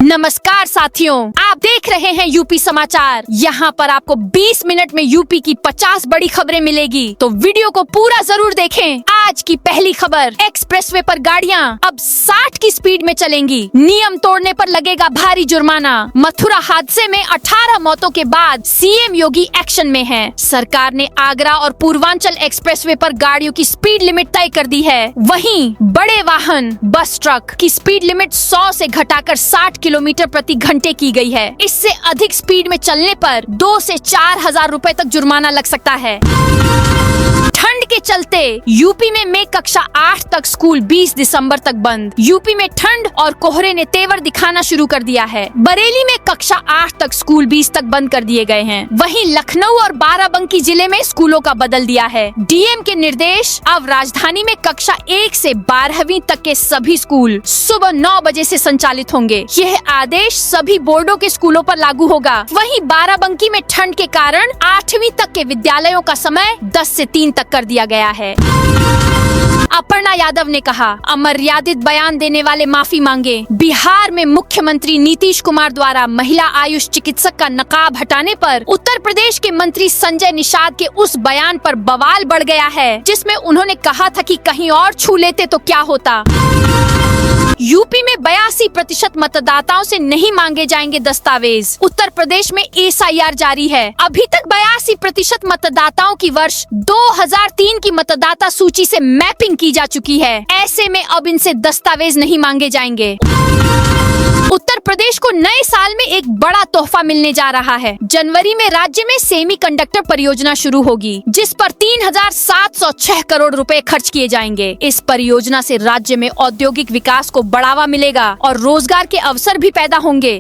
नमस्कार साथियों, आप देख रहे हैं यूपी समाचार। यहाँ पर आपको 20 मिनट में यूपी की 50 बड़ी खबरें मिलेगी, तो वीडियो को पूरा जरूर देखें। आज की पहली खबर, एक्सप्रेसवे पर गाड़ियाँ अब 60 की स्पीड में चलेंगी, नियम तोड़ने पर लगेगा भारी जुर्माना। मथुरा हादसे में 18 मौतों के बाद सीएम योगी एक्शन में हैं। सरकार ने आगरा और पूर्वांचल एक्सप्रेसवे पर गाड़ियों की स्पीड लिमिट तय कर दी है। वहीं बड़े वाहन, बस, ट्रक की स्पीड लिमिट 100 से घटाकर 60 किलोमीटर प्रति घंटे की गई है। इससे अधिक स्पीड में चलने पर 2 से 4,000 रुपए तक जुर्माना लग सकता है। ठंड के चलते यूपी में मई कक्षा 8 तक स्कूल 20 दिसंबर तक बंद। यूपी में ठंड और कोहरे ने तेवर दिखाना शुरू कर दिया है। बरेली में कक्षा 8 तक स्कूल 20 तक बंद कर दिए गए हैं। वहीं लखनऊ और बाराबंकी जिले में स्कूलों का बदल दिया है। डीएम के निर्देश, अब राजधानी में कक्षा 1 से 12वीं तक के सभी स्कूल सुबह 9 बजे से संचालित होंगे। यह आदेश सभी बोर्डों के स्कूलों पर लागू होगा। वहीं बाराबंकी में ठंड के कारण 8वीं तक के विद्यालयों का समय 10 से 3 तक कर दिया गया है। अपर्णा यादव ने कहा, अमर्यादित बयान देने वाले माफी मांगे। बिहार में मुख्यमंत्री नीतीश कुमार द्वारा महिला आयुष चिकित्सक का नकाब हटाने पर उत्तर प्रदेश के मंत्री संजय निषाद के उस बयान पर बवाल बढ़ गया है, जिसमें उन्होंने कहा था कि कहीं और छू लेते तो क्या होता। यूपी में 82% मतदाताओं से नहीं मांगे जाएंगे दस्तावेज। उत्तर प्रदेश में एसआईआर जारी है। अभी तक 82% मतदाताओं की वर्ष 2003 की मतदाता सूची से मैपिंग की जा चुकी है। ऐसे में अब इनसे दस्तावेज नहीं मांगे जाएंगे। उत्तर प्रदेश को नए साल में एक बड़ा तोहफा मिलने जा रहा है। जनवरी में राज्य में सेमीकंडक्टर परियोजना शुरू होगी, जिस पर 3,706 करोड़ रुपए खर्च किए जाएंगे। इस परियोजना से राज्य में औद्योगिक विकास को बढ़ावा मिलेगा और रोजगार के अवसर भी पैदा होंगे।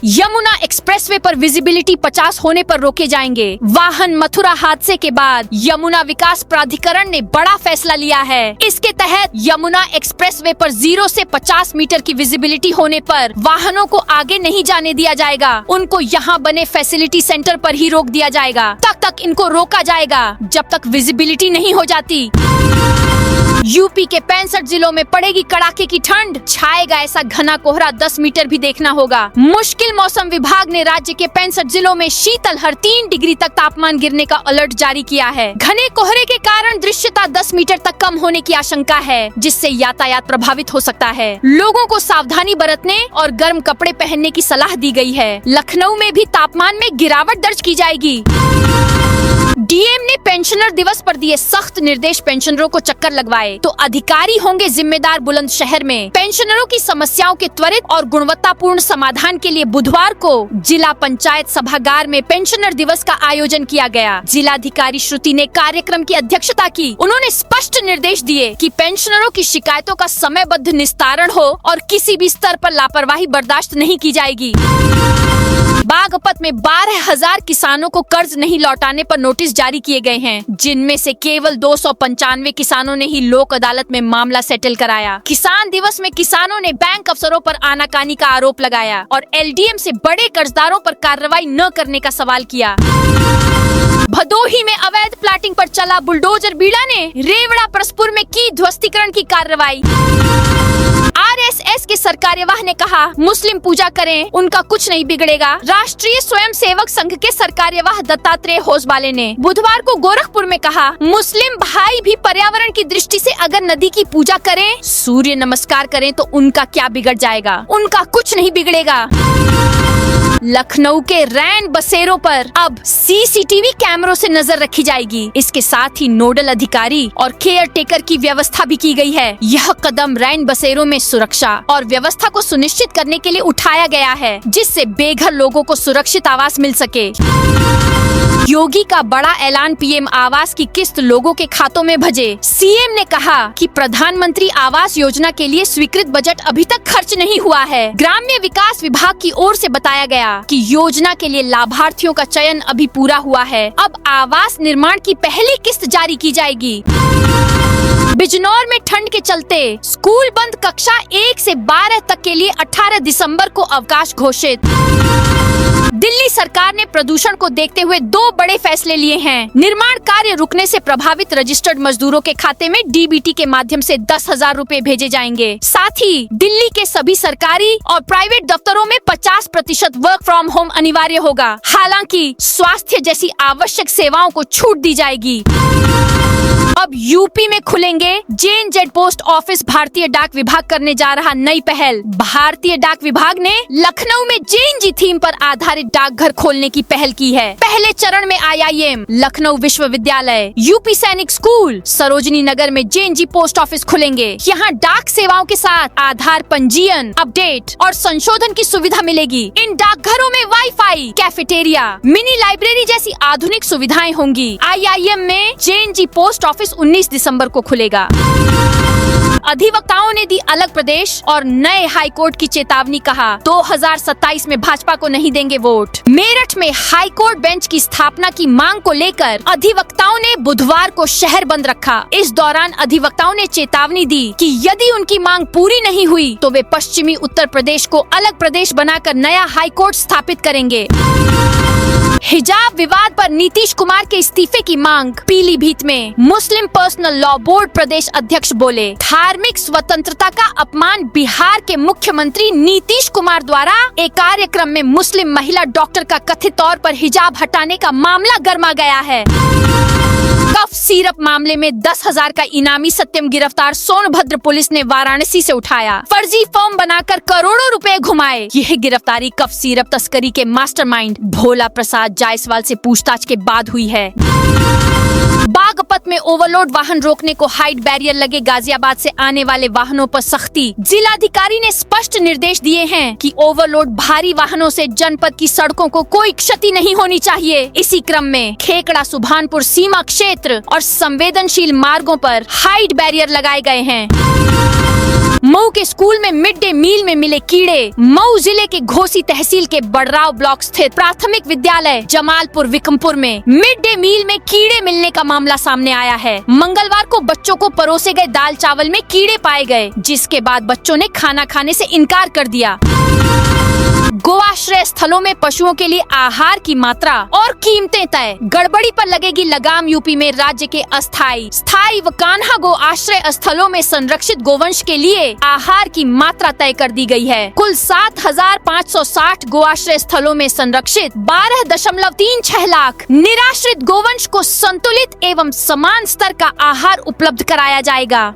यमुना एक्सप्रेसवे पर विजिबिलिटी 50 होने पर रोके जाएंगे। वाहन मथुरा हादसे के बाद यमुना विकास प्राधिकरण ने बड़ा फैसला लिया है। इसके तहत यमुना एक्सप्रेसवे पर 0 से 50 मीटर की विजिबिलिटी होने पर वाहनों को आगे नहीं जाने दिया जाएगा। उनको यहाँ बने फैसिलिटी सेंटर पर ही रोक दिया जाएगा। तब तक इनको रोका जाएगा जब तक विजिबिलिटी नहीं हो जाती। यूपी के 65 जिलों में पड़ेगी कड़ाके की ठंड। छाएगा ऐसा घना कोहरा 10 मीटर भी देखना होगा। मुश्किल मौसम विभाग ने राज्य के 65 जिलों में शीतलहर 3 डिग्री तक तापमान गिरने का अलर्ट जारी किया है। घने कोहरे के कारण दृश्यता 10 मीटर तक कम होने की आशंका है, जिससे यातायात प्रभावित हो सकता है। लोगों को सावधानी बरतने और गर्म कपड़े पहनने की सलाह दी गई है। लखनऊ में भी तापमान में गिरावट दर्ज की जाएगी। डीएम ने पेंशनर दिवस पर दिए सख्त निर्देश। पेंशनरों को चक्कर लगवाए तो अधिकारी होंगे जिम्मेदार। बुलंदशहर में पेंशनरों की समस्याओं के त्वरित और गुणवत्तापूर्ण समाधान के लिए बुधवार को जिला पंचायत सभागार में पेंशनर दिवस का आयोजन किया गया। जिलाधिकारी श्रुति ने कार्यक्रम की अध्यक्षता की। उन्होंने स्पष्ट निर्देश दिए कि पेंशनरों की शिकायतों का समयबद्ध निस्तारण हो और किसी भी स्तर पर लापरवाही बर्दाश्त नहीं की जाएगी। बागपत में 12,000 किसानों को कर्ज नहीं लौटाने पर नोटिस जारी किए गए हैं, जिनमें से केवल 295 किसानों ने ही लोक अदालत में मामला सेटल कराया। किसान दिवस में किसानों ने बैंक अफसरों पर आनाकानी का आरोप लगाया और एलडीएम से बड़े कर्जदारों पर कार्रवाई न करने का सवाल किया। भदोही में अवैध प्लाटिंग पर चला बुलडोजर बीड़ा ने रेवड़ा परसपुर में की ध्वस्तीकरण की कार्रवाई। आरएसएस के सरकार्यवाह ने कहा, मुस्लिम पूजा करें, उनका कुछ नहीं बिगड़ेगा। राष्ट्रीय स्वयंसेवक संघ के सरकार्यवाह दत्तात्रेय होसबाले ने बुधवार को गोरखपुर में कहा, मुस्लिम भाई भी पर्यावरण की दृष्टि से अगर नदी की पूजा करें, सूर्य नमस्कार करें तो उनका क्या बिगड़ जाएगा, उनका कुछ नहीं बिगड़ेगा। लखनऊ के रैन बसेरों पर अब सीसीटीवी कैमरों से नजर रखी जाएगी। इसके साथ ही नोडल अधिकारी और केयर टेकर की व्यवस्था भी की गई है। यह कदम रैन बसेरों में सुरक्षा और व्यवस्था को सुनिश्चित करने के लिए उठाया गया है, जिससे बेघर लोगों को सुरक्षित आवास मिल सके। योगी का बड़ा ऐलान, पीएम आवास की किस्त लोगों के खातों में भेजे। सीएम ने कहा कि प्रधानमंत्री आवास योजना के लिए स्वीकृत बजट अभी तक खर्च नहीं हुआ है। ग्राम्य विकास विभाग की ओर से बताया गया कि योजना के लिए लाभार्थियों का चयन अभी पूरा हुआ है। अब आवास निर्माण की पहली किस्त जारी की जाएगी। बिजनौर में ठंड के चलते स्कूल बंद, कक्षा 1 से 12 तक के लिए 18 दिसंबर को अवकाश घोषित। दिल्ली सरकार ने प्रदूषण को देखते हुए 2 बड़े फैसले लिए हैं। निर्माण कार्य रुकने से प्रभावित रजिस्टर्ड मजदूरों के खाते में डीबीटी के माध्यम से 10,000 रूपए भेजे जाएंगे। साथ ही दिल्ली के सभी सरकारी और प्राइवेट दफ्तरों में 50% वर्क फ्रॉम होम अनिवार्य होगा। हालांकि स्वास्थ्य जैसी आवश्यक सेवाओं को छूट दी जाएगी। अब यूपी में खुलेंगे JNZ पोस्ट ऑफिस। भारतीय डाक विभाग करने जा रहा नई पहल। भारतीय डाक विभाग ने लखनऊ में JNG थीम पर आधारित डाकघर खोलने की पहल की है। पहले चरण में IIM, लखनऊ विश्वविद्यालय, यूपी सैनिक स्कूल, सरोजनी नगर में JNG पोस्ट ऑफिस खुलेंगे। यहाँ डाक सेवाओं के साथ आधार पंजीयन, अपडेट और संशोधन की सुविधा मिलेगी। इन डाकघरों में वाईफाई, कैफेटेरिया, मिनी लाइब्रेरी जैसी आधुनिक सुविधाएं होंगी। IIM में JNG पोस्ट ऑफिस 19 दिसंबर को खुलेगा। अधिवक्ताओं ने दी अलग प्रदेश और नए हाईकोर्ट की चेतावनी। कहा 2027 में भाजपा को नहीं देंगे वोट। मेरठ में हाईकोर्ट बेंच की स्थापना की मांग को लेकर अधिवक्ताओं ने बुधवार को शहर बंद रखा। इस दौरान अधिवक्ताओं ने चेतावनी दी कि यदि उनकी मांग पूरी नहीं हुई तो वे पश्चिमी उत्तर प्रदेश को अलग प्रदेश बनाकर नया हाईकोर्ट स्थापित करेंगे। हिजाब विवाद पर नीतीश कुमार के इस्तीफे की मांग। पीलीभीत में मुस्लिम पर्सनल लॉ बोर्ड प्रदेश अध्यक्ष बोले, धार्मिक स्वतंत्रता का अपमान। बिहार के मुख्यमंत्री नीतीश कुमार द्वारा एक कार्यक्रम में मुस्लिम महिला डॉक्टर का कथित तौर पर हिजाब हटाने का मामला गर्मा गया है। कफ सिरप मामले में 10,000 का इनामी सत्यम गिरफ्तार। सोनभद्र पुलिस ने वाराणसी से उठाया। फर्जी फॉर्म बनाकर करोड़ों रुपए घुमाए। यह गिरफ्तारी कफ सिरप तस्करी के मास्टरमाइंड भोला प्रसाद जायसवाल से पूछताछ के बाद हुई है। बागपत में ओवरलोड वाहन रोकने को हाइट बैरियर लगे। गाजियाबाद से आने वाले वाहनों पर सख्ती। जिलाधिकारी ने स्पष्ट निर्देश दिए हैं कि ओवरलोड भारी वाहनों से जनपद की सड़कों को कोई क्षति नहीं होनी चाहिए। इसी क्रम में खेकड़ा सुभानपुर सीमा क्षेत्र और संवेदनशील मार्गों पर हाइट बैरियर लगाए गए हैं। मऊ के स्कूल में मिड डे मील में मिले कीड़े। मऊ जिले के घोसी तहसील के बड़राव ब्लॉक स्थित प्राथमिक विद्यालय जमालपुर विक्रमपुर में मिड डे मील में कीड़े मिलने का मामला सामने आया है। मंगलवार को बच्चों को परोसे गए दाल चावल में कीड़े पाए गए, जिसके बाद बच्चों ने खाना खाने से इनकार कर दिया। गोआश्रय स्थलों में पशुओं के लिए आहार की मात्रा और कीमतें तय। गड़बड़ी पर लगेगी लगाम। यूपी में राज्य के अस्थायी, स्थायी व कान्हा गो आश्रय स्थलों में संरक्षित गोवंश के लिए आहार की मात्रा तय कर दी गई है। कुल 7,560 गोआश्रय स्थलों में संरक्षित 12.36 लाख निराश्रित गोवंश को संतुलित एवं समान स्तर का आहार उपलब्ध कराया जाएगा।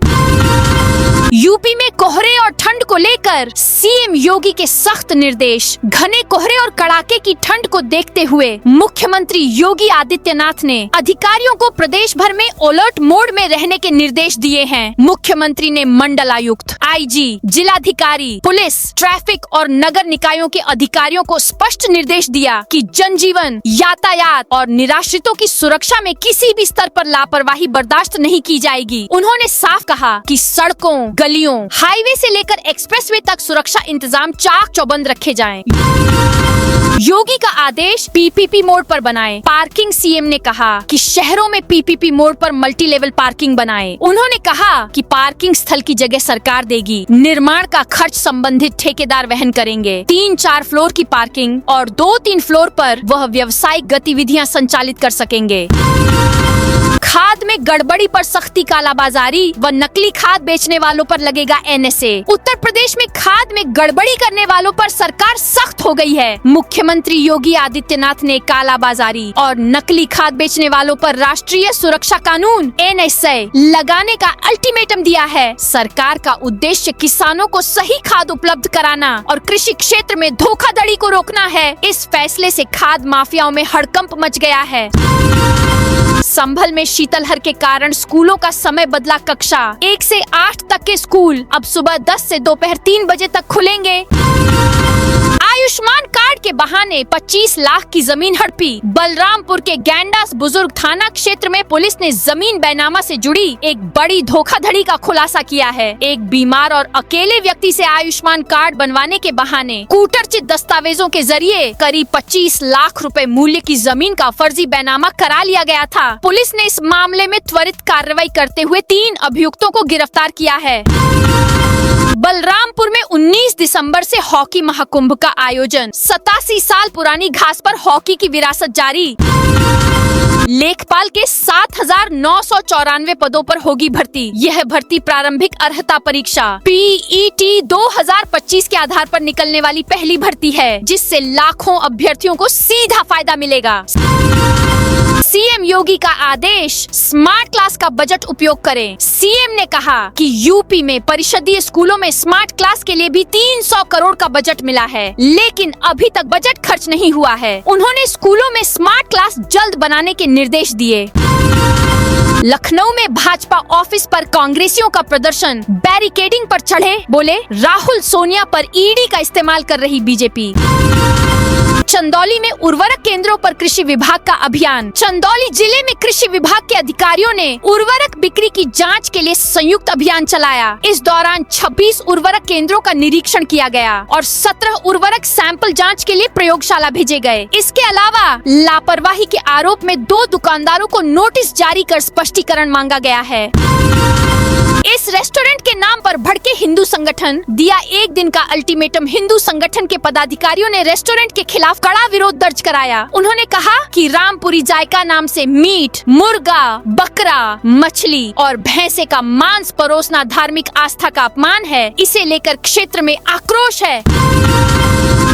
यूपी में कोहरे और ठंड को लेकर सीएम योगी के सख्त निर्देश। घने कोहरे और कड़ाके की ठंड को देखते हुए मुख्यमंत्री योगी आदित्यनाथ ने अधिकारियों को प्रदेश भर में अलर्ट मोड में रहने के निर्देश दिए हैं। मुख्यमंत्री ने मंडलायुक्त, IG, जिलाधिकारी, पुलिस, ट्रैफिक और नगर निकायों के अधिकारियों को स्पष्ट निर्देश दिया कि जनजीवन, यातायात और निराश्रितों की सुरक्षा में किसी भी स्तर पर लापरवाही बर्दाश्त नहीं की जाएगी। उन्होंने साफ कहा कि सड़कों, गलियों, हाईवे से लेकर एक्सप्रेसवे तक सुरक्षा इंतजाम चाक चौबंद रखे जाएं। योगी का आदेश PPP मोड पर बनाएं। पार्किंग सीएम ने कहा कि शहरों में PPP मोड पर मल्टी लेवल पार्किंग बनाएं। उन्होंने कहा कि पार्किंग स्थल की जगह सरकार देगी। निर्माण का खर्च संबंधित ठेकेदार वहन करेंगे। 3-4 फ्लोर की पार्किंग और 2-3 फ्लोर पर वह व्यावसायिक गतिविधियां संचालित कर सकेंगे। खाद में गड़बड़ी पर सख्ती। कालाबाजारी व नकली खाद बेचने वालों पर लगेगा NSA। उत्तर प्रदेश में खाद में गड़बड़ी करने वालों पर सरकार सख्त हो गई है। मुख्यमंत्री योगी आदित्यनाथ ने कालाबाजारी और नकली खाद बेचने वालों पर राष्ट्रीय सुरक्षा कानून NSA लगाने का अल्टीमेटम दिया है। सरकार का उद्देश्य किसानों को सही खाद उपलब्ध कराना और कृषि क्षेत्र में धोखाधड़ी को रोकना है। इस फैसले से खाद माफियाओं में हड़कंप मच गया है। संभल में शीतलहर के कारण स्कूलों का समय बदला। कक्षा 1 से 8 तक के स्कूल अब सुबह 10 से दोपहर 3 बजे तक खुलेंगे। आयुष्मान कार्ड के के बहाने 25 लाख की जमीन हड़पी। बलरामपुर के गैंडास बुजुर्ग थाना क्षेत्र में पुलिस ने जमीन बैनामा से जुड़ी एक बड़ी धोखाधड़ी का खुलासा किया है। एक बीमार और अकेले व्यक्ति से आयुष्मान कार्ड बनवाने के बहाने कूटरचित दस्तावेजों के जरिए करीब 25 लाख रुपए मूल्य की जमीन का फर्जी बैनामा करा लिया गया था। पुलिस ने इस मामले में त्वरित कार्रवाई करते हुए 3 अभियुक्तों को गिरफ्तार किया है। बलरामपुर में 19 दिसंबर से हॉकी महाकुंभ का आयोजन। 87 साल पुरानी घास पर हॉकी की विरासत जारी। लेखपाल के 7,994 पदों पर होगी भर्ती। यह भर्ती प्रारंभिक अर्हता परीक्षा PET 2025 के आधार पर निकलने वाली पहली भर्ती है, जिससे लाखों अभ्यर्थियों को सीधा फायदा मिलेगा। सीएम योगी का आदेश, स्मार्ट क्लास का बजट उपयोग करें। सीएम ने कहा कि यूपी में परिषदीय स्कूलों में स्मार्ट क्लास के लिए भी 300 करोड़ का बजट मिला है, लेकिन अभी तक बजट खर्च नहीं हुआ है। उन्होंने स्कूलों में स्मार्ट क्लास जल्द बनाने के निर्देश दिए। लखनऊ में भाजपा ऑफिस पर कांग्रेसियों का प्रदर्शन। बैरिकेडिंग पर चढ़े, बोले राहुल सोनिया पर ईडी का इस्तेमाल कर रही बीजेपी। चंदौली में उर्वरक केंद्रों पर कृषि विभाग का अभियान। चंदौली जिले में कृषि विभाग के अधिकारियों ने उर्वरक बिक्री की जांच के लिए संयुक्त अभियान चलाया। इस दौरान 26 उर्वरक केंद्रों का निरीक्षण किया गया और 17 उर्वरक सैंपल जांच के लिए प्रयोगशाला भेजे गए। इसके अलावा लापरवाही के आरोप में 2 दुकानदारों को नोटिस जारी कर स्पष्टीकरण मांगा गया है। इस रेस्टोरेंट के नाम पर भड़के हिंदू संगठन, दिया 1 दिन का अल्टीमेटम। हिंदू संगठन के पदाधिकारियों ने रेस्टोरेंट के खिलाफ कड़ा विरोध दर्ज कराया। उन्होंने कहा कि रामपुरी जायका नाम से मीट, मुर्गा, बकरा, मछली और भैंसे का मांस परोसना धार्मिक आस्था का अपमान है। इसे लेकर क्षेत्र में आक्रोश है।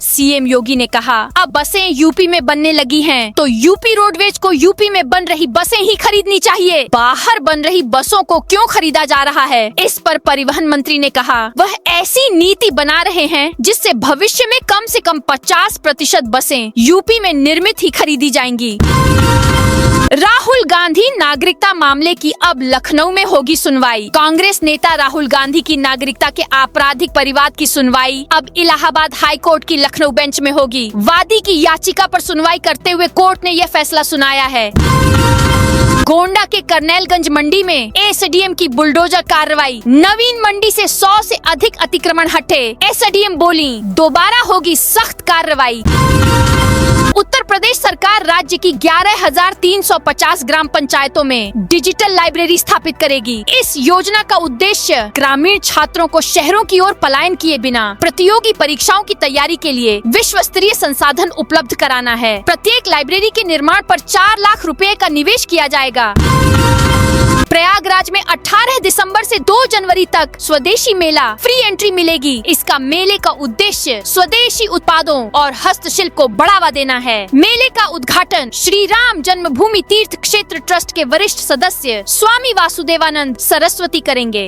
सीएम योगी ने कहा, अब बसें यूपी में बनने लगी हैं, तो यूपी रोडवेज को यूपी में बन रही बसें ही खरीदनी चाहिए। बाहर बन रही बसों को क्यों खरीदा जा रहा है? इस पर परिवहन मंत्री ने कहा, वह ऐसी नीति बना रहे हैं जिससे भविष्य में कम से कम 50% बसें यूपी में निर्मित ही खरीदी जाएंगी। राहुल गांधी नागरिकता मामले की अब लखनऊ में होगी सुनवाई। कांग्रेस नेता राहुल गांधी की नागरिकता के आपराधिक परिवाद की सुनवाई अब इलाहाबाद हाई कोर्ट की लखनऊ बेंच में होगी। वादी की याचिका पर सुनवाई करते हुए कोर्ट ने यह फैसला सुनाया है। गोंडा के करनैलगंज मंडी में एसडीएम की बुलडोजर कार्रवाई। नवीन मंडी से 100 से अधिक अतिक्रमण हटे। एसडीएम बोली, दोबारा होगी सख्त कार्रवाई। उत्तर प्रदेश सरकार राज्य की 11,350 ग्राम पंचायतों में डिजिटल लाइब्रेरी स्थापित करेगी। इस योजना का उद्देश्य ग्रामीण छात्रों को शहरों की ओर पलायन किए बिना प्रतियोगी परीक्षाओं की तैयारी के लिए विश्व स्तरीय संसाधन उपलब्ध कराना है। प्रत्येक लाइब्रेरी के निर्माण पर 4 लाख रुपए का निवेश किया जाएगा। प्रयागराज में 18 दिसंबर से 2 जनवरी तक स्वदेशी मेला फ्री एंट्री मिलेगी। इसका मेले का उद्देश्य स्वदेशी उत्पादों और हस्तशिल्प को बढ़ावा देना है। मेले का उद्घाटन श्री राम जन्मभूमि तीर्थ क्षेत्र ट्रस्ट के वरिष्ठ सदस्य स्वामी वासुदेवानंद सरस्वती करेंगे।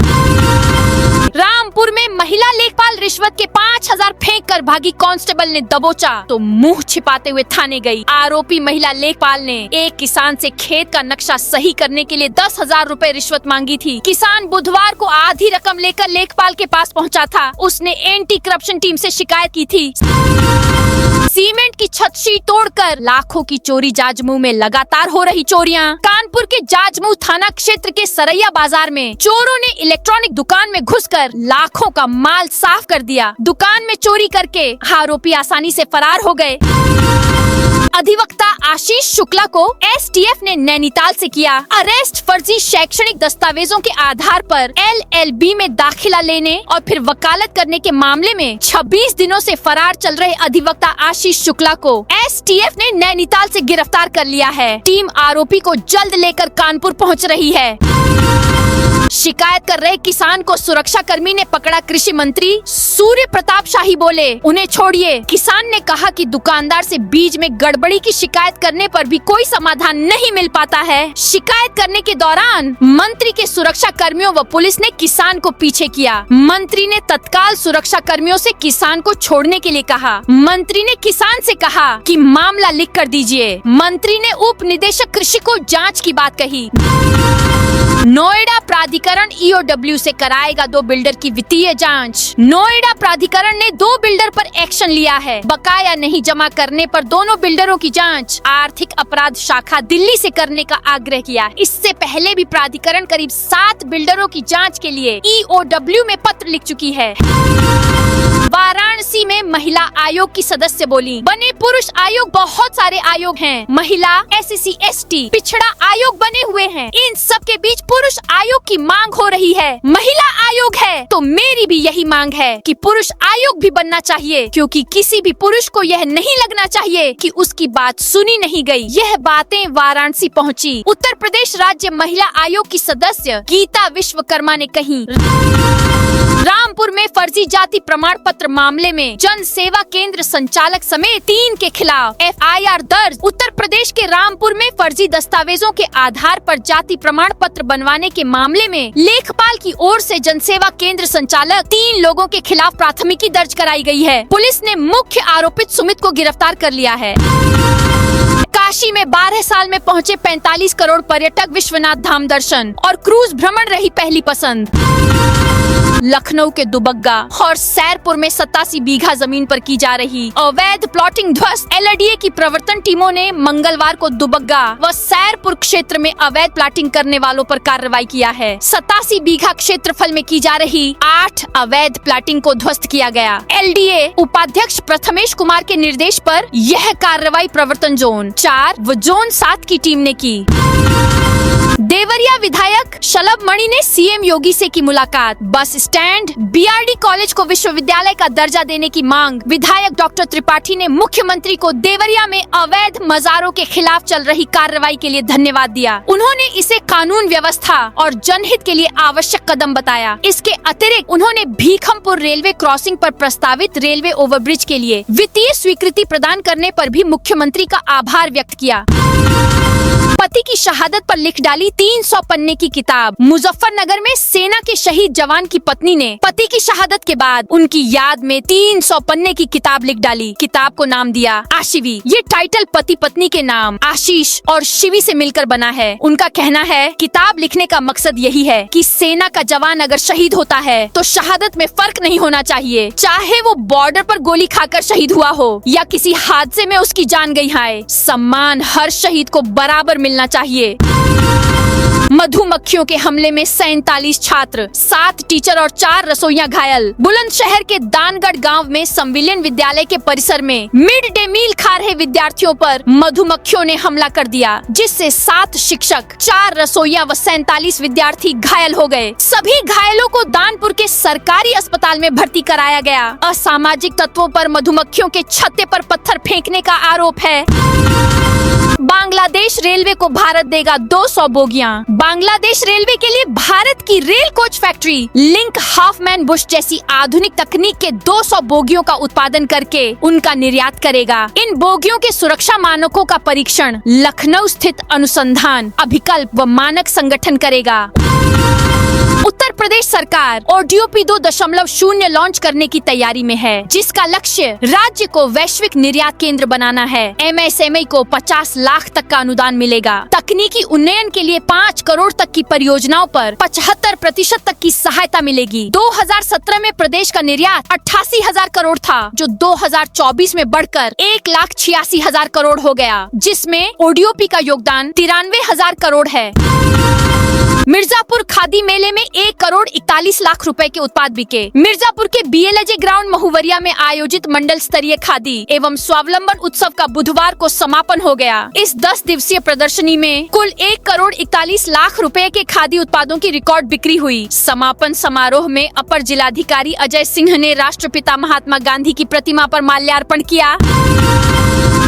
रामपुर में महिला लेखपाल रिश्वत के 5,000 फेंक कर भागी कांस्टेबल ने दबोचा तो मुंह छिपाते हुए थाने गई। आरोपी महिला लेखपाल ने एक किसान से खेत का नक्शा सही करने के लिए 10,000 रुपए रिश्वत मांगी थी। किसान बुधवार को आधी रकम लेकर लेखपाल के पास पहुंचा था। उसने एंटी करप्शन टीम से शिकायत की थी। सीमेंट की छत शीट तोड़कर लाखों की चोरी। जाजमऊ में लगातार हो रही चोरियां। कानपुर के जाजमऊ थाना क्षेत्र के सरैया बाजार में चोरों ने इलेक्ट्रॉनिक दुकान में घुसकर लाखों का माल साफ कर दिया। दुकान में चोरी करके आरोपी आसानी से फरार हो गए। अधिवक्ता आशीष शुक्ला को एसटीएफ ने नैनीताल से किया अरेस्ट। फर्जी शैक्षणिक दस्तावेजों के आधार पर LLB में दाखिला लेने और फिर वकालत करने के मामले में 26 दिनों से फरार चल रहे अधिवक्ता आशीष शुक्ला को एसटीएफ ने नैनीताल से गिरफ्तार कर लिया है। टीम आरोपी को जल्द लेकर कानपुर पहुंच रही है। शिकायत कर रहे किसान को सुरक्षा कर्मी ने पकड़ा। कृषि मंत्री सूर्य प्रताप शाही बोले, उन्हें छोड़िए। किसान ने कहा कि दुकानदार से बीज में गड़बड़ी की शिकायत करने पर भी कोई समाधान नहीं मिल पाता है। शिकायत करने के दौरान मंत्री के सुरक्षा कर्मियों व पुलिस ने किसान को पीछे किया। मंत्री ने तत्काल सुरक्षा कर्मियों से किसान को छोड़ने के लिए कहा। मंत्री ने किसान से कहा कि मामला लिख कर दीजिए। मंत्री ने उप निदेशक कृषि को जाँच की बात कही। नोएडा प्राधिकरण EOW से कराएगा 2 बिल्डर की वित्तीय जांच। नोएडा प्राधिकरण ने 2 बिल्डर पर एक्शन लिया है। बकाया नहीं जमा करने पर दोनों बिल्डरों की जांच आर्थिक अपराध शाखा दिल्ली से करने का आग्रह किया। इससे पहले भी प्राधिकरण करीब 7 बिल्डरों की जांच के लिए EOW में पत्र लिख चुकी है। वाराणसी में महिला आयोग की सदस्य बोली, बने पुरुष आयोग बहुत सारे आयोग हैं। महिला, SC ST, पिछड़ा आयोग बने हुए हैं। इन सब के बीच पुरुष आयोग की मांग हो रही है। महिला आयोग है तो मेरी भी यही मांग है कि पुरुष आयोग भी बनना चाहिए, क्योंकि किसी भी पुरुष को यह नहीं लगना चाहिए कि उसकी बात सुनी नहीं गई। यह बातें वाराणसी पहुंची। उत्तर प्रदेश राज्य महिला आयोग की सदस्य गीता विश्वकर्मा ने कही। रामपुर में फर्जी जाति प्रमाण पत्र मामले में जन सेवा केंद्र संचालक समेत 3 के खिलाफ FIR दर्ज। उत्तर प्रदेश के रामपुर में फर्जी दस्तावेजों के आधार पर जाति प्रमाण पत्र बनवाने के मामले में लेखपाल की ओर से जन सेवा केंद्र संचालक 3 लोगों के खिलाफ प्राथमिकी दर्ज कराई गई है। पुलिस ने मुख्य आरोपित सुमित को गिरफ्तार कर लिया है। काशी में 12 साल में पहुंचे 45 करोड़ पर्यटक विश्वनाथ धाम दर्शन और क्रूज भ्रमण रही पहली पसंद। लखनऊ के दुबग्गा और सैरपुर में 87 बीघा जमीन पर की जा रही अवैध प्लॉटिंग ध्वस्त। LRDA की प्रवर्तन टीमों ने मंगलवार को दुबग्गा व सैरपुर क्षेत्र में अवैध प्लॉटिंग करने वालों पर कार्रवाई किया है। 87 बीघा क्षेत्रफल में की जा रही 8 अवैध प्लॉटिंग को ध्वस्त किया गया। LDA उपाध्यक्ष प्रथमेश कुमार के निर्देश पर यह कार्रवाई प्रवर्तन जोन 4 व जोन 7 की टीम ने की। देवरिया विधायक शलभ मणि ने CM योगी से की मुलाकात। बस स्टैंड, BRD कॉलेज को विश्वविद्यालय का दर्जा देने की मांग। विधायक डॉक्टर त्रिपाठी ने मुख्यमंत्री को देवरिया में अवैध मजारों के खिलाफ चल रही कार्रवाई के लिए धन्यवाद दिया। उन्होंने इसे कानून व्यवस्था और जनहित के लिए आवश्यक कदम बताया। इसके अतिरिक्त उन्होंने भीखमपुर रेलवे क्रॉसिंग पर प्रस्तावित रेलवे ओवरब्रिज के लिए वित्तीय स्वीकृति प्रदान करने पर भी मुख्यमंत्री का आभार व्यक्त किया। पति की शहादत पर लिख डाली 300 पन्ने की किताब। मुजफ्फरनगर में सेना के शहीद जवान की पत्नी ने पति की शहादत के बाद उनकी याद में 300 पन्ने की किताब लिख डाली। किताब को नाम दिया आशिवी। ये टाइटल पति पत्नी के नाम आशीष और शिवी से मिलकर बना है। उनका कहना है, किताब लिखने का मकसद यही है कि सेना का जवान अगर शहीद होता है तो शहादत में फर्क नहीं होना चाहिए, चाहे वो बॉर्डर पर गोली खाकर शहीद हुआ हो या किसी हादसे में उसकी जान गई है। सम्मान हर शहीद को बराबर मिलना चाहिए। मधुमक्खियों के हमले में 47 छात्र, 7 टीचर और 4 रसोइयां घायल। बुलंदशहर के दानगढ़ गांव में संविलियन विद्यालय के परिसर में मिड डे मील खा रहे विद्यार्थियों पर मधुमक्खियों ने हमला कर दिया, जिससे 7 शिक्षक, 4 रसोइया व 47 विद्यार्थी घायल हो गए। सभी घायलों को दानपुर के सरकारी अस्पताल में भर्ती कराया गया। असामाजिक तत्वों पर मधुमक्खियों के छत्ते पर पत्थर फेंकने का आरोप है। बांग्लादेश रेलवे को भारत देगा 200 बोगियां। बांग्लादेश रेलवे के लिए भारत की rail coach factory link Hopman Bush जैसी आधुनिक तकनीक के 200 बोगियों का उत्पादन करके उनका निर्यात करेगा। इन बोगियों के सुरक्षा मानकों का परीक्षण लखनऊ स्थित अनुसंधान, अभिकल्प व मानक संगठन करेगा। उत्तर प्रदेश सरकार ODOP 2.0 लॉन्च करने की तैयारी में है, जिसका लक्ष्य राज्य को वैश्विक निर्यात केंद्र बनाना है। MSME को 50 लाख तक का अनुदान मिलेगा। तकनीकी उन्नयन के लिए 5 करोड़ तक की परियोजनाओं पर 75% तक की सहायता मिलेगी। 2017 में प्रदेश का निर्यात 88,000 करोड़ था, जो 2024 में बढ़कर 1,86,000 करोड़ हो गया, जिसमें ODOP का योगदान 93,000 करोड़ है। मिर्जापुर खादी मेले में 1 करोड़ 41 लाख रुपए के उत्पाद बिके। मिर्जापुर के BLJ ग्राउंड महुवरिया में आयोजित मंडल स्तरीय खादी एवं स्वावलंबन उत्सव का बुधवार को समापन हो गया। इस 10 दिवसीय प्रदर्शनी में कुल 1 करोड़ 41 लाख रुपए के खादी उत्पादों की रिकॉर्ड बिक्री हुई। समापन समारोह में अपर जिलाधिकारी अजय सिंह ने राष्ट्रपिता महात्मा गांधी की प्रतिमा पर माल्यार्पण किया।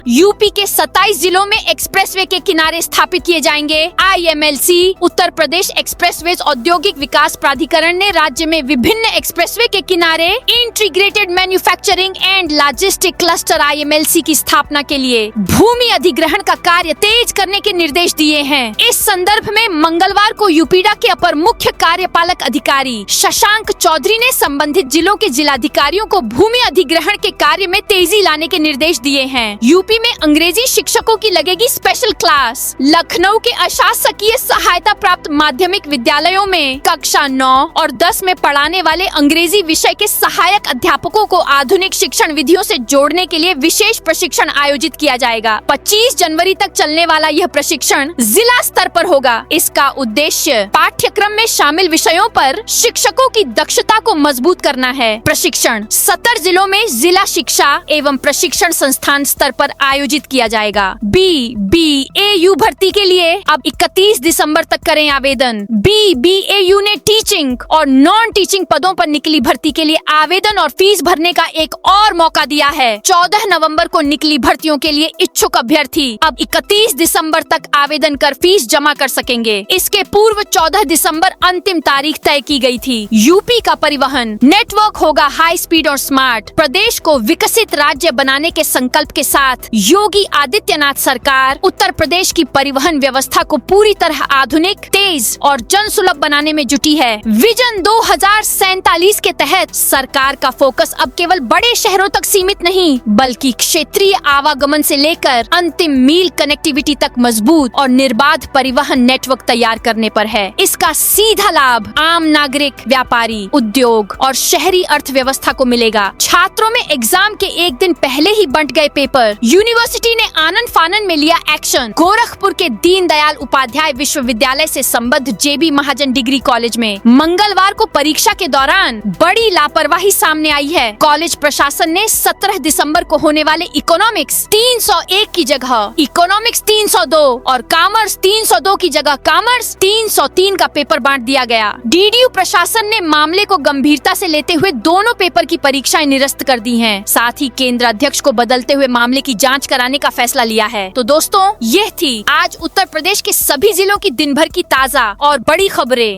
यूपी के 27 जिलों में एक्सप्रेसवे के किनारे स्थापित किए जाएंगे IMLC। उत्तर प्रदेश एक्सप्रेसवेज औद्योगिक विकास प्राधिकरण ने राज्य में विभिन्न एक्सप्रेसवे के किनारे integrated manufacturing and logistic cluster IMLC की स्थापना के लिए भूमि अधिग्रहण का कार्य तेज करने के निर्देश दिए हैं। इस संदर्भ में मंगलवार को यूपीडा के अपर मुख्य कार्यपालक अधिकारी शशांक चौधरी ने संबंधित जिलों के जिलाधिकारियों को भूमि अधिग्रहण के कार्य में तेजी लाने के निर्देश दिए हैं। यूपी यूपी में अंग्रेजी शिक्षकों की लगेगी स्पेशल क्लास। लखनऊ के अशासकीय सहायता प्राप्त माध्यमिक विद्यालयों में कक्षा 9 और 10 में पढ़ाने वाले अंग्रेजी विषय के सहायक अध्यापकों को आधुनिक शिक्षण विधियों से जोड़ने के लिए विशेष प्रशिक्षण आयोजित किया जाएगा। 25 जनवरी तक चलने वाला यह प्रशिक्षण जिला स्तर पर होगा। इसका उद्देश्य पाठ्यक्रम में शामिल विषयों पर शिक्षकों की दक्षता को मजबूत करना है। प्रशिक्षण 70 जिलों में जिला शिक्षा एवं प्रशिक्षण संस्थान स्तर पर आयोजित किया जाएगा। BBAU भर्ती के लिए अब 31 दिसंबर तक करें आवेदन। BBAU ने टीचिंग और नॉन टीचिंग पदों पर निकली भर्ती के लिए आवेदन और फीस भरने का एक और मौका दिया है। 14 नवंबर को निकली भर्तियों के लिए इच्छुक अभ्यर्थी अब 31 दिसंबर तक आवेदन कर फीस जमा कर सकेंगे। इसके पूर्व 14 दिसंबर अंतिम तारीख तय की गई थी। यूपी का परिवहन नेटवर्क होगा हाई स्पीड और स्मार्ट। प्रदेश को विकसित राज्य बनाने के संकल्प के साथ योगी आदित्यनाथ सरकार उत्तर प्रदेश की परिवहन व्यवस्था को पूरी तरह आधुनिक, तेज और जनसुलभ बनाने में जुटी है। विजन 2047 के तहत सरकार का फोकस अब केवल बड़े शहरों तक सीमित नहीं, बल्कि क्षेत्रीय आवागमन से लेकर अंतिम मील कनेक्टिविटी तक मजबूत और निर्बाध परिवहन नेटवर्क तैयार करने पर है। इसका सीधा लाभ आम नागरिक, व्यापारी, उद्योग और शहरी अर्थव्यवस्था को मिलेगा। छात्रों में एग्जाम के एक दिन पहले ही बंट गए पेपर। यूनिवर्सिटी ने आनन फानन में लिया एक्शन। गोरखपुर के दीनदयाल उपाध्याय विश्वविद्यालय से संबद्ध JB महाजन डिग्री कॉलेज में मंगलवार को परीक्षा के दौरान बड़ी लापरवाही सामने आई है। कॉलेज प्रशासन ने 17 दिसंबर को होने वाले इकोनॉमिक्स 301 की जगह इकोनॉमिक्स 302 और कॉमर्स 302 की जगह कॉमर्स 303 का पेपर बांट दिया गया। DDU प्रशासन ने मामले को गंभीरता से लेते हुए दोनों पेपर की परीक्षाएं निरस्त कर दी हैं। साथ ही केंद्र अध्यक्ष को बदलते हुए मामले की जांच कराने का फैसला लिया है। तो दोस्तों, यह थी आज उत्तर प्रदेश के सभी जिलों की दिन भर की ताजा और बड़ी खबरें।